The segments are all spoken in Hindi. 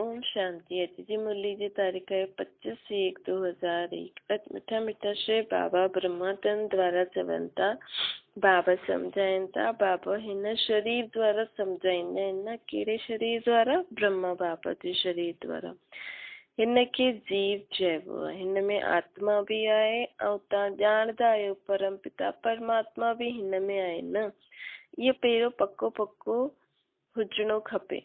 ओम शांति। अॼु जी मुरली जी तारीख़ है 25/1/2001। अॼु मिठा मिठा श्री बाबा ब्रह्मातन द्वारा चवनि था। बाबा सम्झाइनि था। बाबा हिन शरीर द्वारा सम्झाईंदा आहिनि न। कहिड़े शरीर द्वारा? ब्रह्मा बाबा जे शरीर द्वारा। हिन खे जीव चइबो आहे। हिन में आत्मा बि आहे ऐं तव्हां ॼाणंदा आहियो परम पिता परमात्मा बि हिन में आहे न। इहो पहिरियों पको हुजणो खपे।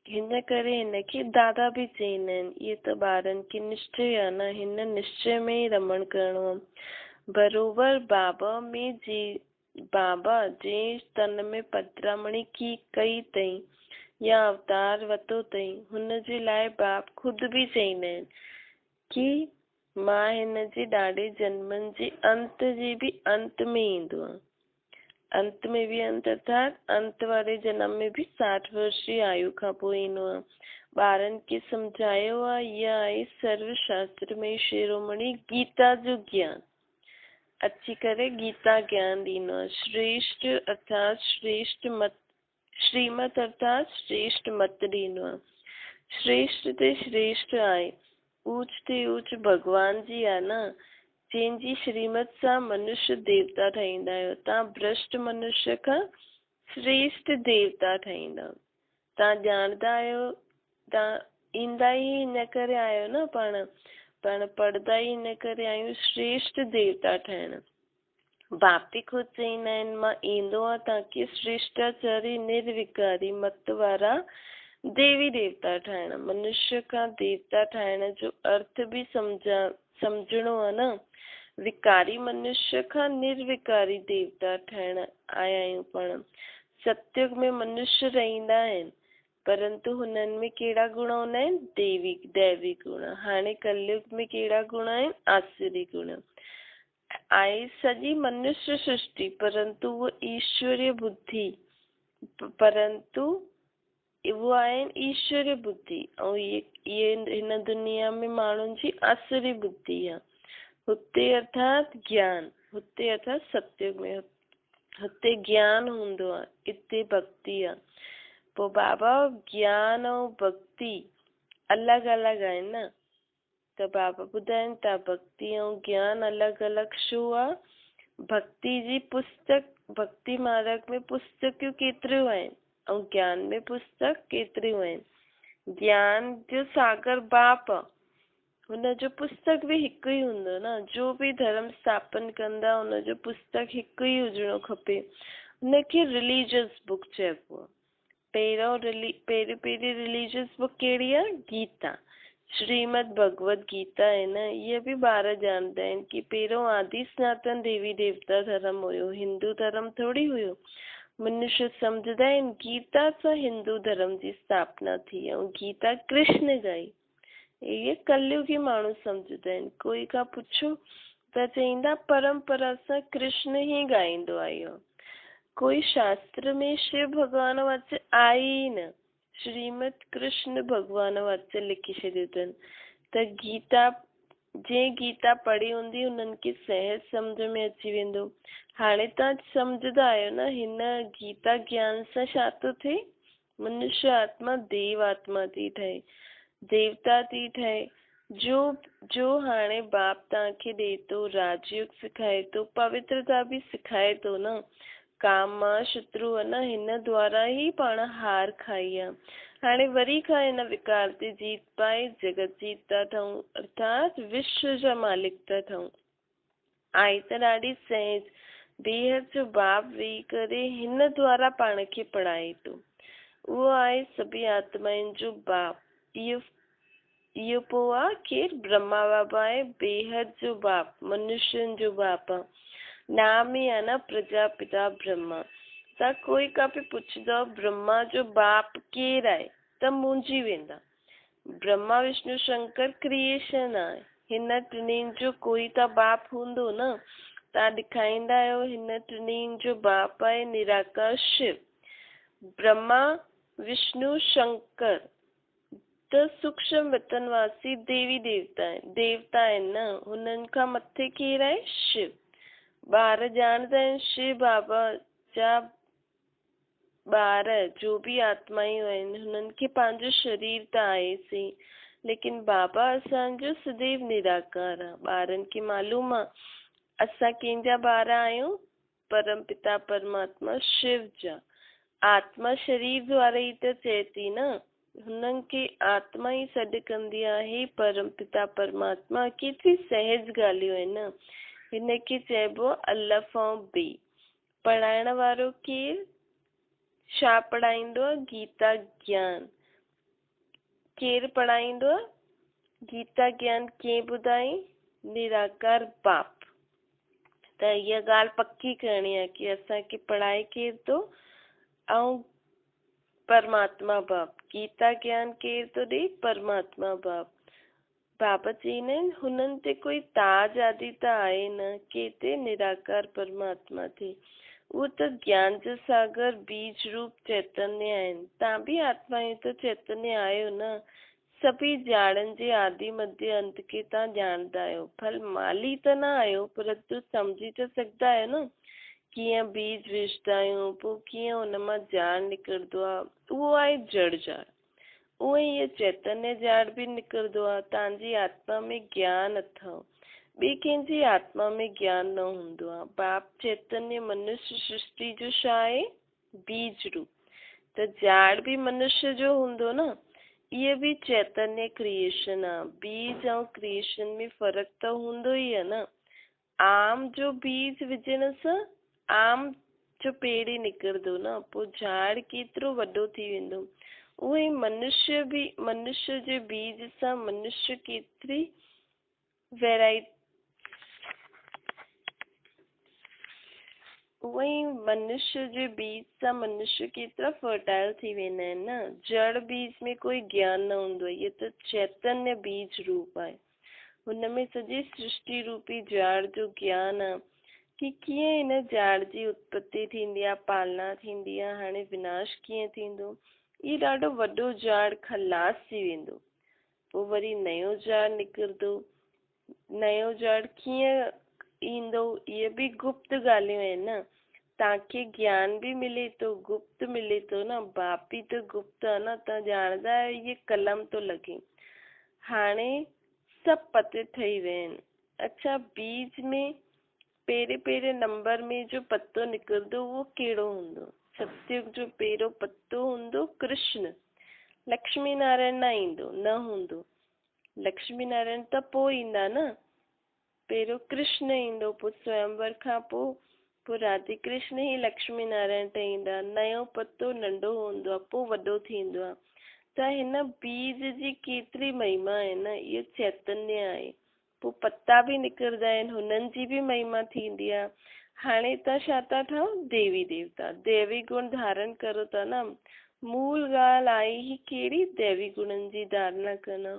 हिन करे हिनखे दादा बि चईंदा आहिनि। इहे त ॿारनि खे निश्चय आहे न। हिन निश्चय में ई रमण करिणो आहे। बरोबर बाबा जे तन में पधरामणी कई अथई या अवतार वरितो अथई, हुनजे लाइ बाप ख़ुदि बि चईंदा आहिनि कि मां हिन जे ॾाढे जन्मनि जे अंत जी बि अंत में ईंदो आहे। अंत में भी अंत अर्थात अंत वारे जन्म में भी 60 वर्ष जी आयु खां पोइ ईंदो आहे। ॿारनि खे सम्झायो आहे। इहा आहे सर्वशास्त्र में शिरोमणि गीता जो ज्ञान। अची करे गीता ज्ञान ॾींदो आहे। श्रेष्ठ अर्थात श्रेष्ठ मत, श्रीमत अर्थात श्रेष्ठ मत ॾींदो आहे। श्रेष्ठ ते श्रेष्ठ आहे। ऊच ते ऊच भगवान जी आहे न। जंहिंजी श्रीमत सां मनुष्य देवता ठाहींदा आहियो। तव्हां भ्रष्ट मनुष्य खां श्रेष्ठ देवता ठाहींदा। तव्हां ॼाणंदा आहियो। तव्हां ईंदा ई हिन करे आहियो न। पाण पढ़ंदा ई हिन करे आहियूं श्रेष्ठ देवता ठाहिण। बाप बि ख़ुदि चईंदा आहिनि मां ईंदो आहे तव्हांखे श्रेष्ठाचारी निर्विकारी मत वारा देवी देवता ठाहिण। मनुष्य खां देवता ठाहिण जो अर्थ बि सम्झणो आहे न। विकारी मनुष्य खां निर्विकारी देवता ठहिण आया आहियूं। पाण सतयुग में मनुष्य रहंदा आहिनि, परंतु हुननि में कहिड़ा गुण हूंदा आहिनि? दैवी गुण। हाणे कलयुग में कहिड़ा गुण आहिनि? आसुरी गुण। आहे सॼी मनुष्य सृष्टि, परंतु वो ईश्वरीय बुद्धि, परंतु वो आहिनि ईश्वरीय बुद्धि। ऐं ये हिन दुनिया में माण्हुनि जी आसुरी बुद्धि आहे। हुते अर्थात ज्ञान, हुते अर्थात सतयुग में हुते ज्ञान हूंदो आहे, हिते भक्ति आहे। पोइ बाबा ज्ञान ऐं भक्ति अलॻि अलॻि आहिनि न। त बाबा ॿुधाइनि था भक्ति ऐं ज्ञान अलॻि अलॻि छो आहे? भक्ति जी पुस्तक, भक्ति मार्ग में पुस्तकियूं केतिरियूं आहिनि ऐं ज्ञान में पुस्तक केतिरियूं आहिनि। ज्ञान जो सागर बाप आहे, हुनजो पुस्तक बि हिकु ई हूंदो न। जो बि धर्म स्थापन कंदा हुनजो पुस्तक हिकु ई हुजणो खपे। हुनखे रिलीजियस बुक चइबो आहे। पहिरीं रिलीजियस बुक कहिड़ी आहे? गीता, श्रीमद भगवत गीता आहे न। इहे बि ॿार ॼाणंदा आहिनि कि पहिरियों आदि सनातन देवी देवता धर्म हुयो, हिंदू धर्म थोड़ी हुयो। मनुष्य सम्झंदा आहिनि गीता सां हिंदू धर्म जी स्थापना थी ऐं गीता कृष्ण गाई। इहे कलयुगी माण्हू सम्झंदा आहिनि। कोई खां पुछो त चईंदा परंपरा सां कृष्ण ई ॻाईंदो आयो। कोई शास्त्र में शिव भगवान वाच आहे ई न। श्रीमद कृष्ण भगवान वाच लिखी छॾियो अथनि। त गीता, जंहिं गीता पढ़ी हूंदी उन्हनि खे सहज सम्झ में अची वेंदो। हाणे तव्हां सम्झंदा आहियो न हिन गीता ज्ञान सां छा थो थिए? मनुष्य आत्मा देव आत्मा थी ठहे, देवता थी ठहे। जो हाणे बाप तव्हांखे ॾे थो, राजयोग सिखाए थो, पवित्रता बि सिखाए थो न। काम शत्रु आहे न, हिन द्वारा ई पाण हार खाई आहे। हाणे वरी खां हिन विकार ते जीत पाए जगत जीत था ठहूं, अर्थात विश्व जा मालिक था ठहूं। आहे त ॾाढी सहज। बेहद जो बाप वेही करे हिन द्वारा पाण खे पढ़ाए थो। उहो आहे सभी आत्माउनि जो बाप। इहो पोइ आहे केरु? ब्रह्मा बाबा आहे बेहद जो बाप, मनुष्यनि जो बाप आहे। नाम ई आहे न प्रजापिता ब्रह्मा। तव्हां कोई का बि पुछंदव ब्रह्मा जो बाप केरु आहे त मुंझी वेंदा। ब्रह्मा विष्णु शंकर क्रिएशन आहे। हिन टिनिनि जो कोई त बाप हूंदो न। तव्हां ॾेखारींदा आहियो हिन टिनिनि जो बाप आहे निराकार शिव। ब्रह्मा विष्णु शंकर त सूक्ष्म वतनवासी देवी देवता आहिनि न। हुननि खां मथे केरु आहे? शिव। ॿार ॼाणंदा आहिनि शिव बाबा जा ॿार जो भी आत्मायूं आहिनि हुननि खे पंहिंजो शरीर त आहेसीं, लेकिन बाबा असांजो सदैव निराकार आहे। ॿारनि खे मालूम आहे असां कंहिंजा ॿार आहियूं, परम पिता परमात्मा शिव जा। आत्मा शरीर द्वारा ई त चए थी न, हुननि खे आत्मा ई सॾु कंदी आहे परम पिता परमात्मा। केतिरी सहज ॻाल्हियूं आहिनि न। हिनखे चइबो अलफ ऐं बे। पढ़ाइण वारो केरु? छा पढ़ाईंदो आहे? गीता ज्ञान। केरु पढ़ाईंदो आहे? गीता ज्ञान कंहिं ॿुधाई? निराकार बाप। त इहा ॻाल्हि पक्की करणी आहे कि असांखे पढ़ाए केरु थो? ऐं परमात्मा बाप। गीता ज्ञान केरु थो ॾे? परमात्मा बाप। बाबा चईंदा आहिनि हुननि ते कोई ताज आदि त आहे न, के ते? निराकार परमात्मा ते। उहो त ज्ञान जो सागर बीज रूप चैतन्य आहिनि। तव्हां बि आत्मायूं त चैतन्य आहियो न। सभी ॼाणनि जे आदि मध्य अंत खे तव्हां ॼाणंदा आहियो। भल माली त न आहियो, परंतु सम्झी त सघंदा आहियो न। कीअं बीज विझंदा आहियूं, पोइ कीअं हुन मां ॼाण निकिरंदो आहे, उहो आहे जड़ ॼाण। उहो ई इहो चैतन्य ॼाण बि निकिरंदो आहे। तव्हांजी आत्मा में ज्ञान अथव, ॿिए कंहिंजी आत्मा में ज्ञान न हूंदो आहे। बाप चैतन्य मनुष्य सृष्टि जो छा आहे? बीज रूप। त ॼाण बि मनुष्य जो हूंदो न। इहे बि चैतन्य क्रिएशन आहे। बीज ऐं क्रिएशन में फ़र्क़ु त हूंदो ई आहे न। आम जो बीज विझण सां आम जो पेड़ ई निकिरंदो न, पोइ झाड़ केतिरो वॾो थी वेंदो। उहो ई मनुष्य जे बीज सां मनुष्य केतिरी वैराइटी, उहे मनुष्य जे बीज सां मनुष्य केतिरा फर्टाइल थी वेंदा आहिनि न। जड़ बीज में कोई ज्ञान न हूंदो आहे। इहो त चैतन्य बीज रूप आहे। हुनमें सॼी सृष्टि रूपी ॼाण जो ज्ञान आहे कि कीअं हिन ॼाण जी उत्पत्ति थींदी आहे, पालना थींदी आहे, हाणे विनाश कीअं थींदो। इहो ॾाढो वॾो ॼाण खलास थी वेंदो, पोइ वरी नयो ॼाण निकिरंदो। नयो ॼाण कीअं ईंदो, इहे बि गुप्त ॻाल्हियूं आहिनि न। तव्हांखे ज्ञान बि मिले थो, गुप्त मिले थो न। बाप बि त गुप्त आहे न। तव्हां ॼाणंदा आहियो इहे कलम थो लॻे। हाणे सभु पते ठही विया आहिनि। अच्छा, बीज में पहिरें नंबर में जो पत्तो निकिरंदो उहो कहिड़ो हूंदो? सतयुग जो पहिरियों पत्तो हूंदो कृष्ण। लक्ष्मी नारायण न ईंदो, न हूंदो। लक्ष्मी नारायण त पोइ ईंदा न। पहिरियों कृष्ण ईंदो, पोइ स्वयंवर खां पोइ राधे कृष्ण ई लक्ष्मी नारायण ठहींदा। नयो पत्तो नंढो हूंदो आहे, पोइ वॾो थींदो आहे। त हिन बीज जी केतिरी महिमा आहे न। इहो चैतन्य आहे। पोइ पत्ता बि निकिरंदा आहिनि, हुननि जी बि महिमा थींदी आहे। हाणे तव्हां छा था ठहो? देवी देवता। दैवी गुण धारण करो था न। मूल ॻाल्हि आहे ही कहिड़ी? दैवी गुणनि जी धारणा करणु।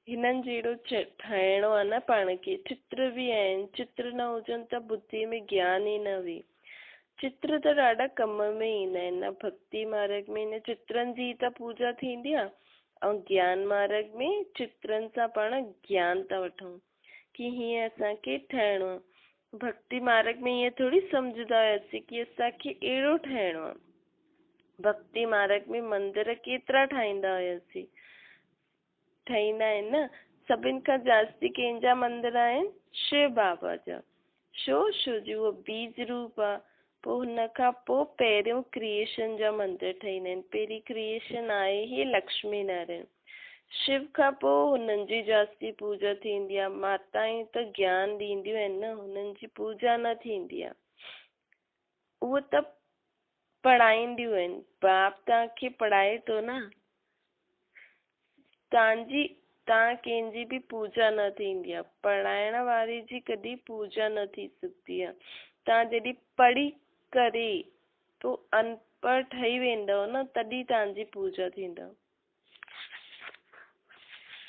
हिननि जहिड़ो ठाहिणो आहे न पाण खे। चित्र बि आहिनि, चित्र न हुजनि त बुद्धि में ज्ञान ई न हुई। चित्र त ॾाढा कम में ईंदा आहिनि न। भक्ति मार्ग में हिन चित्रनि जी त पूजा थींदी आहे, ऐं ज्ञान मार्ग में चित्रनि सां पाण ज्ञान था वठूं कि हीअं असांखे ठहिणो आहे। भक्ति मार्ग में ईअं थोरी सम्झंदा हुआसीं कि असांखे अहिड़ो ठहिणो आहे। भक्ति मार्ग में मंदर केतिरा ठाहींदा हुआसीं, ठाहींदा आहिनि न। सभिनि खां जास्ती कंहिंजा मंदर आहिनि? शिव बाबा जा। छो जी उहो बीज रूप आहे। पोइ हुन खां पोइ पहिरियों क्रिएशन जा मंदर ठहींदा आहिनि। पहिरीं क्रिएशन आहे ही लक्ष्मी नारायण। शिव खां पोइ हुननि जी जास्ती पूजा थींदी आहे। माताऊं त ज्ञान ॾींदियूं आहिनि न, हुननि जी पूजा न थींदी आहे। उहो त पढ़ाईंदियूं आहिनि। बाप तव्हांखे पढ़ाए थो न। तव्हां कंहिंजी बि पूजा न थींदी आहे। पढ़ाइण वारे जी कॾहिं पूजा न थी सघंदी आहे। तव्हां जॾहिं पढ़ी करे पोइ अनपढ़ ठही वेंदव न, तॾहिं तव्हांजी पूजा थींदव।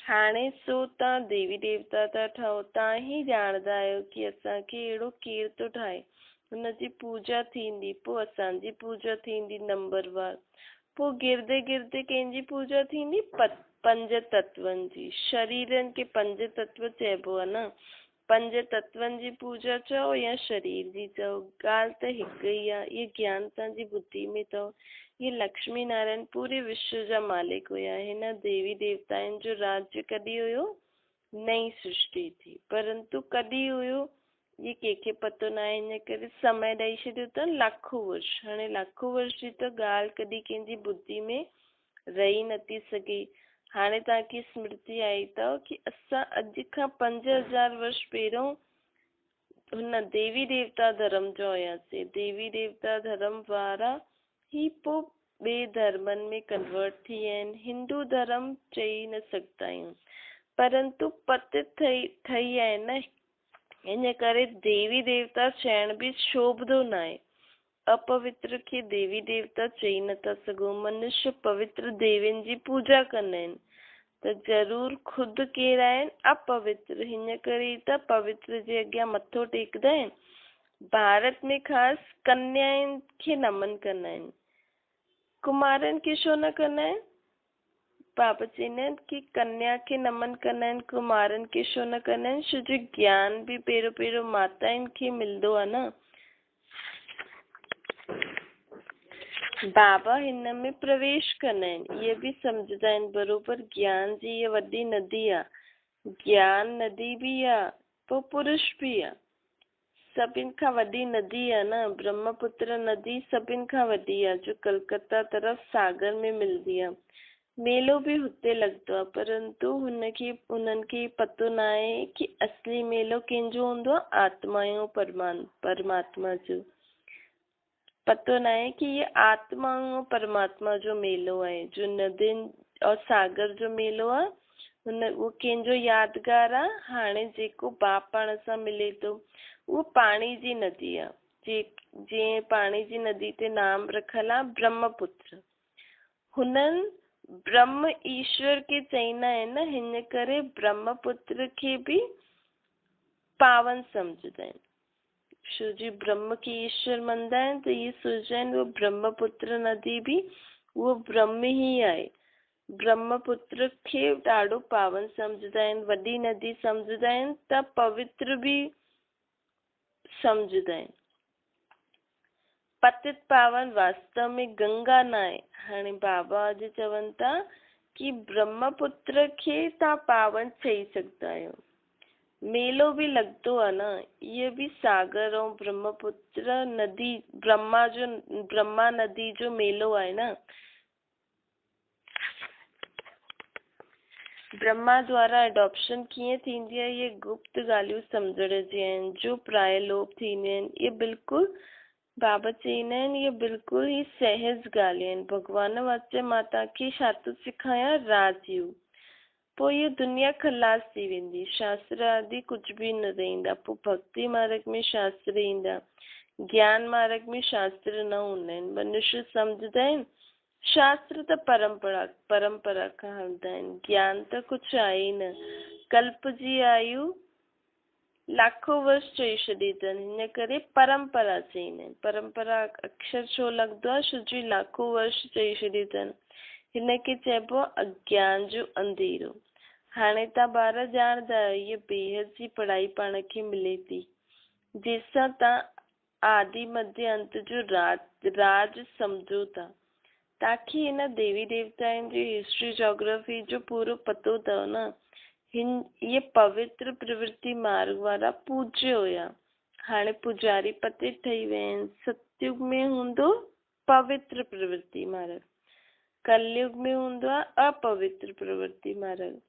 हाणे सो तव्हां देवी देवता था ठहो, तव्हां ई ॼाणंदा आहियो कि असांखे अहिड़ो केरु थो ठाहे। हुनजी पूजा थींदी, पोइ असांजी पूजा थींदी नंबरवार। पोइ गिरदे गिरदे कंहिंजी पूजा थींदी? पंज तत्वनि जी। शरीरनि खे पंज तत्व चइबो आहे न। पंज तत्वनि जी पूजा चओ या शरीर जी चओ, ॻाल्हि त हिकु ई आहे। इहो ज्ञान तव्हांजी बुद्धि में अथव। ये लक्ष्मी नारायण पूरे विश्व जा मालिक हुया। हिन देवी देवताउनि जो राज्य कॾहिं हुयो? नई सृष्टि थी, परंतु कॾहिं हुयो ये कंहिंखे पतो न आहे। इन करे समय ॾेई छॾियो अथनि लाखों वर्ष। हाणे लाखों वर्ष जी त ॻाल्हि कॾहिं कंहिंजी बुद्धि में रही नथी सघे। हाणे तव्हांखे स्मृति आई अथव कि असां अॼु खां 5000 वर्ष पहिरियों हुन देवी देवता धर्म जो हुयासीं। देवी देवता धर्म वारा ही पोइ ॿिए धर्मनि में कन्वर्ट थी विया आहिनि। हिंदू धर्म चई न सघंदा आहियूं, परंतु पतित ठही आहे न। इन करे देवी देवता चइण बि शोभदो न आहे। अपवित्र खे देवी देवता चई नथा सघूं। मनुष्य पवित्र देवियुनि जी पूजा कंदा आहिनि, त ज़रूर खुदि केरु आहिनि? अपवित्र। हिन करे त पवित्र जे अॻियां मथो टेकदा आहिनि। भारत में ख़ासि कन्याउनि खे नमन कंदा आहिनि, कुमारनि खे छो न कंदा आहिनि? बाबा चवंदा आहिनि कि कन्या खे नमन कंदा आहिनि, कुमारनि खे छो न कंदा आहिनि? छो जो ज्ञान बि पहिरियों पहिरियों माताउनि खे मिलंदो आहे न। बाबा हिन में प्रवेश कंदा आहिनि, इहे बि सम्झंदा आहिनि बरोबर। ज्ञान जी इहा वॾी नदी आहे, ज्ञान नदी बि आहे, पोइ पुरुष बि आहे। सभिनि खां वॾी नदी आहे न, ब्रह्मपुत्र नदी सभिनि खां वॾी आहे, जो कलकत्ता तरफ़ सागर में मिलंदी आहे। मेलो बि हुते लॻंदो आहे, परंतु उन्हनि खे पतो न आहे कि असली मेलो कंहिंजो हूंदो आहे? आत्मा जो, परमात्मा जो। पतो न आहे कि ये आत्मा और परमात्मा जो मेलो आहे। जो नदियुनि और सागर जो मेलो आहे उहो कंहिंजो यादगार आहे? हाणे जेको बाप पाण सां मिले थो उहो पाणी जी नदी आहे। जीअं पाणी जी नदी ते नाम रखल आहे ब्रह्मपुत्र। हुननि ब्रह्म ईश्वर के चईंदा आहिनि न, हिन करे ब्रह्मपुत्र खे बि पावन सम्झंदा आहिनि। छो जी ब्रह्म के ईश्वर मञंदा आहिनि, त इहे सोचंदा आहिनि उहो ब्रह्मपुत्र नदी बि उहो ब्रह्म ई आहे। ब्रह्मपुत्र खे ॾाढो पावन सम्झंदा आहिनि, वॾी नदी सम्झंदा आहिनि, त पवित्र बि सम्झंदा आहिनि। पतित पावन वास्तव में गंगा न आहे। हाणे बाबा अॼु चवनि था कि ब्रह्मपुत्र खे तव्हां पावन चई सघंदा आहियो। मेलो बि लॻंदो आहे न, इहे बि सागर ऐं ब्रह्मपुत्र नदी ब्रह्मा नदी जो मेलो आहे न। ब्रह्मा द्वारा एडॉप्शन कीअं थींदी आहे, इहे गुप्त ॻाल्हियूं सम्झण जी आहिनि। जो प्राय लोप थींदियूं आहिनि, इहे बिल्कुलु बाबा चईंदा आहिनि, इहे बिल्कुलु ई सहज ॻाल्हियूं आहिनि। भॻवान वास्ते मां तव्हांखे छा थो सेखारियां? राजयोग। पोइ इहा दुनिया खलास थी वेंदी, शास्त्र आदि कुझु बि न रहंदा। पोइ भक्ति मार्ग में शास्त्र ईंदा, ज्ञान मार्ग में शास्त्र न हूंदा आहिनि। मनुष्य सम्झंदा आहिनि शास्त्र त परंपरा खां हलंदा आहिनि, ज्ञान त कुझु आहे ई न। कल्प जी आयु लाखों वर्ष चई छॾी अथनि, हिन करे परंपरा चईंदा आहिनि। परंपरा अक्षर छो लॻंदो आहे? छो जो लाखों वर्ष चई छॾी अथनि। हिनखे चइबो आहे अज्ञान जो अंधेरो। हाणे तव्हां ॿार ॼाणंदा आहियो, इहे बेहद जी पढ़ाई पाण खे मिले थी, जंहिंसां तव्हां आदि मध्य अंत जो राज सम्झो था। तव्हांखे हिन देवी देवताउनि जी हिस्ट्री जोग्राफी जो पूरो पतो अथव न। ये पवित्र प्रवृत्ति मार्ग वारा पूज्य हुया, हाणे पुजारी पतित ठही विया आहिनि। सतयुग में हूंदो पवित्र प्रवृत्ति मार्ग, कलयुग में हूंदो आहे अपवित्र प्रवृत्ति मार्ग,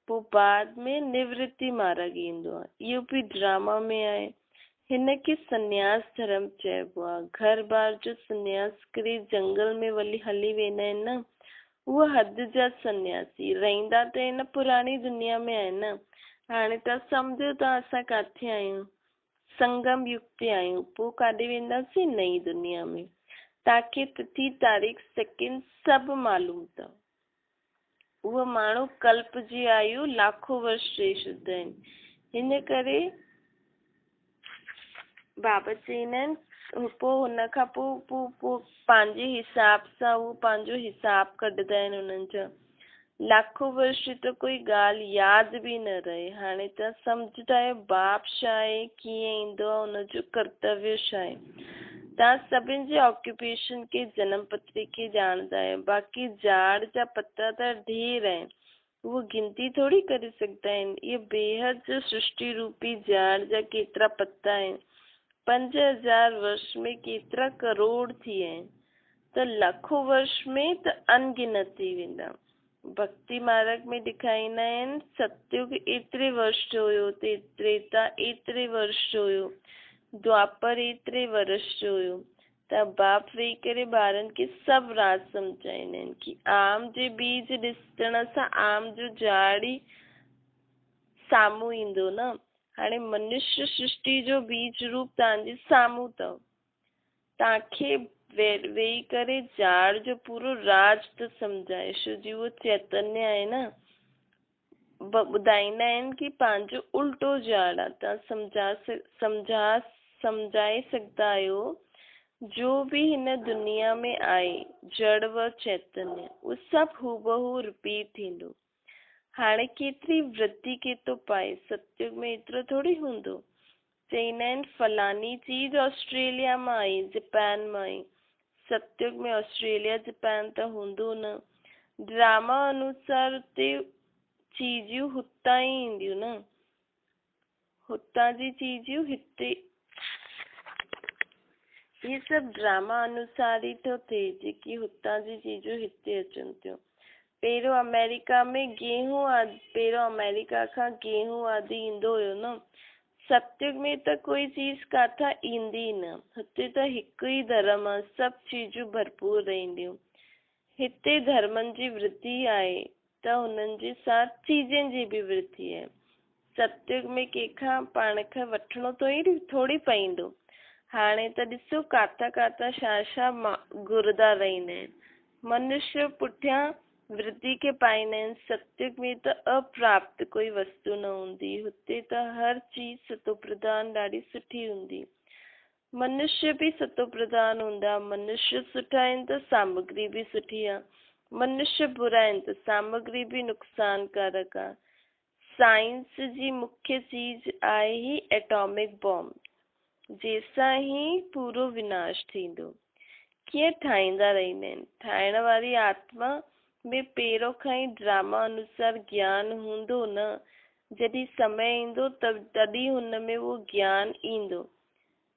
पोइ बाद में निवृत्ति मार्ग ईंदो आहे। इहो बि ड्रामा में आहे। हिनखे सन्यास धर्म चइबो आहे। घर बार जो सन्यास करे जंगल में हली वेंदा आहिनि न, उहो हद जा सन्यासी। रहंदा त हिन पुराणी दुनिया में आहिनि न। हाणे तव्हां सम्झो था असां किथे आहियूं? संगम युग ते आहियूं। पोइ काॾे वेंदासीं? नई दुनिया में। तव्हांखे तिथि तारीख़ सेकेंड सभु मालूम अथव। उहो माण्हू कल्प जी आयु लाखों वर्ष चई छॾींदा आहिनि। हिन करे बाबा चईंदा आहिनि पोइ हुन खां पोइ पंहिंजे हिसाब सां उहो पंहिंजो हिसाब कढंदा आहिनि। उन्हनि जा लाखों वर्ष जी त कोई ॻाल्हि यादि बि न रहे। हाणे त सम्झंदा आहियो बाप छा आहे, कीअं ईंदो आहे, हुनजो कर्तव्य छा आहे। तव्हां सभिनि जे ऑक्यूपेशन खे जनम पत्री खे ॼाणंदा आहियो, बाक़ी ज़ाड़ जा पता त ढेर आहिनि, उहो गिनती थोड़ी करे सघंदा आहिनि। इहे बेहद जो सृष्टि रूपी ज़ाड़ जा केतिरा पता आहिनि। 5000 वर्ष में केतिरा करोड़ थी विया आहिनि, त लखों वर्ष में त अनगिनत थी वेंदा। भक्ति मार्ग में ॾेखारींदा आहिनि सतयुग एतिरे वर्ष जो हुयो, त्रेता एतिरे वर्ष जो हुयो, द्वापर एतिरे वर्ष जो हुयो। त बाप वेही करे ॿारनि खे सभु राज सम्झाईंदा आहिनि कि आम जे बीज ॾिसण सां आम जो झाड़ ई साम्हूं ईंदो न। हाणे मनुष्य सृष्टि जो बीज रूप तव्हांजे साम्हूं अथव, तव्हांखे वेही करे झाड़ जो पूरो राज त सम्झाए छो जी उहो चैतन्य आहे न। ॿुधाईंदा आहिनि कि पंहिंजो उल्टो झाड़ आहे, तव्हां सम्झाए सघंदा आहियो जो भी हिन दुनिया में आहे जड़ व चैतन्य उहो सभु हूबहू रिपीट थींदो। हाणे केतिरी वृद्धि के थो पाए, सतयुग में एतिरो थोड़ी हूंदो। चईंदा आहिनि फलानी चीज ऑस्ट्रेलिया मां आई, जापान मां आई, सतयुग में ऑस्ट्रेलिया जापान त हूंदो न। ड्रामा अनुसार उते चीजियूं हुतां ई ईंदियूं न, हुतां जी चीजियूं हिते, ये सभु ड्रामा अनुसार ई थो थिए, जेकी हुतां जी चीजूं हिते अचनि थियूं। पहिरियों अमेरिका खां गेहूं आदि ईंदो हुयो न। सतयुग में त कोई चीज काथां ईंदी न, हुते त हिकु ई धर्म आहे, सभु चीजूं भरपूर रहंदियूं। हिते धर्मनि जी वृद्धि आहे त हुननि जे साथ चीजनि जी बि वृद्धि आहे। सतयुग में कंहिंखां पाण खां वठिणो थोड़ी पवंदो। हाणे त ॾिसो काथां काथां छा घुरदा रहंदा आहिनि, मनुष्य पुठियां वृद्धि के पाईंदा आहिनि। सतयुग में त अप्राप्त कोई वस्तु न हूंदी, हुते त हर चीज सतो प्रधान ॾाढी सुठी हूंदी। मनुष्य भी सतो प्रधान हूंदा, मनुष्य सुठा आहिनि त सामग्री भी सुठी आहे, मनुष्य बुरा आहिनि त सामग्री भी नुक़सानकारक आहे। साइंस जी मुख्य चीज आहे ही एटॉमिक बॉम्ब, जंहिंसां ही पूरो विनाश थींदो। कीअं ठाहींदा रहंदा आहिनि, ठाहिण वारी आत्मा में पहिरों खां ई ड्रामा अनुसार ज्ञान हूंदो न। जॾहिं समय ईंदो तॾहिं हुन में उहो ज्ञान ईंदो,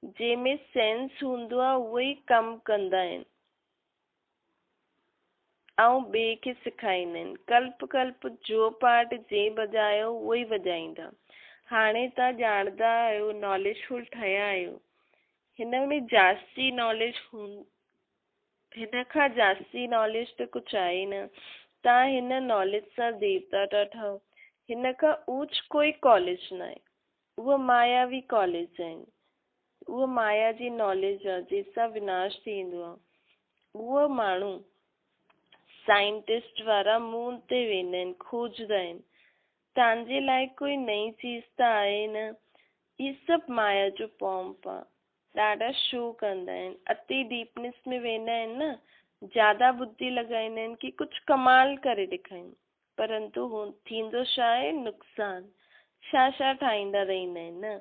जंहिंमें सेंस हूंदो आहे उहो ई कमु कंदा आहिनि ऐं ॿिए खे सेखारींदा आहिनि। कल्प कल्प जो पार्ट जंहिं वॼायो उहो ई वॼाईंदा। हाणे तव्हां ॼाणंदा आहियो, नॉलेजफुल ठहिया आहियो, हिन में जास्ती नॉलेज हिन खां जास्ती नॉलेज त कुझु आहे न। तव्हां हिन नॉलेज सां देवता था ठहो, हिन खां ऊच कोई कॉलेज न आहे, उहो मायावी कॉलेज आहिनि। उहो माया जी नॉलेज आहे जंहिंसां विनाश थींदो आहे। उहो माण्हू साइंटिस्ट वारा मून ते वेंदा आहिनि, खोजदा आहिनि। तव्हांजे लाइ कोई नई चीज त आहे न, इहे सभु माया जो पॉम्प आहे। ॾाढा शो कंदा आहिनि, अति डीपनेस में वेंदा आहिनि न, ज्यादा बुद्धि लॻाईंदा आहिनि कि कुझु कमाल करे ॾेखारिनि, परंतु थींदो छा आहे, नुक़सान। छा ठाहींदा रहंदा आहिनि न,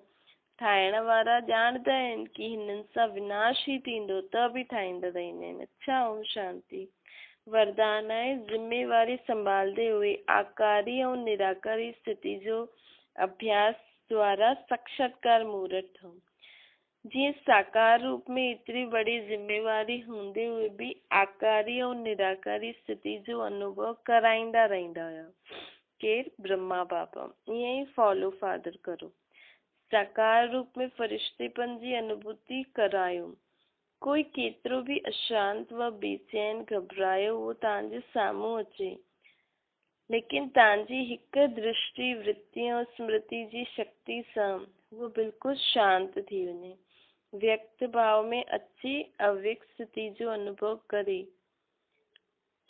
ठाहिण वारा ॼाणंदा आहिनि कि हिननि सां विनाश ई थींदो त बि ठाहींदा रहंदा आहिनि। अच्छा, ओम शांति। वरदान आहे ज़िम्मेवारी संभालते हुए आकारी ऐं निराकारी स्थिति जो अभ्यास द्वारा साक्षात्कार मूर्त ठहो। जीअं साकार रूप में एतिरी बड़ी ज़िम्मेवारी हूंदे हुए भी आकारी ऐं निराकारी स्थिति जो अनुभव कराईंदा रहंदा हुया केर, ब्रह्मा बाबा। ईअं ई फॉलो फादर करो, साकार रूप में फरिश्तेपन जी अनुभूति करायो। कोई केतिरो भी अशांत व बेचैन घबरायो वो तव्हांजे साम्हूं अचे, लेकिन तव्हांजी हिकु दृष्टि वृत्ति ऐं स्मृति जी शक्ति सां वो बिल्कुलु शांत थी वञे, व्यक्त भाव में अची अव्यक्त स्थिति जो अनुभव करे,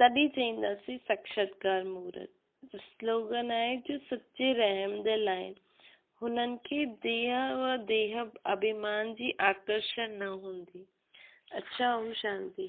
तॾहिं चईंदासीं साक्षात्कार मूर्त। स्लोगन आहे जो सच्चे रहमदिल आहिनि, हुननि खे देह व देह अभिमान जी आकर्षण न हूंदी। अच्छा, ओम शांति।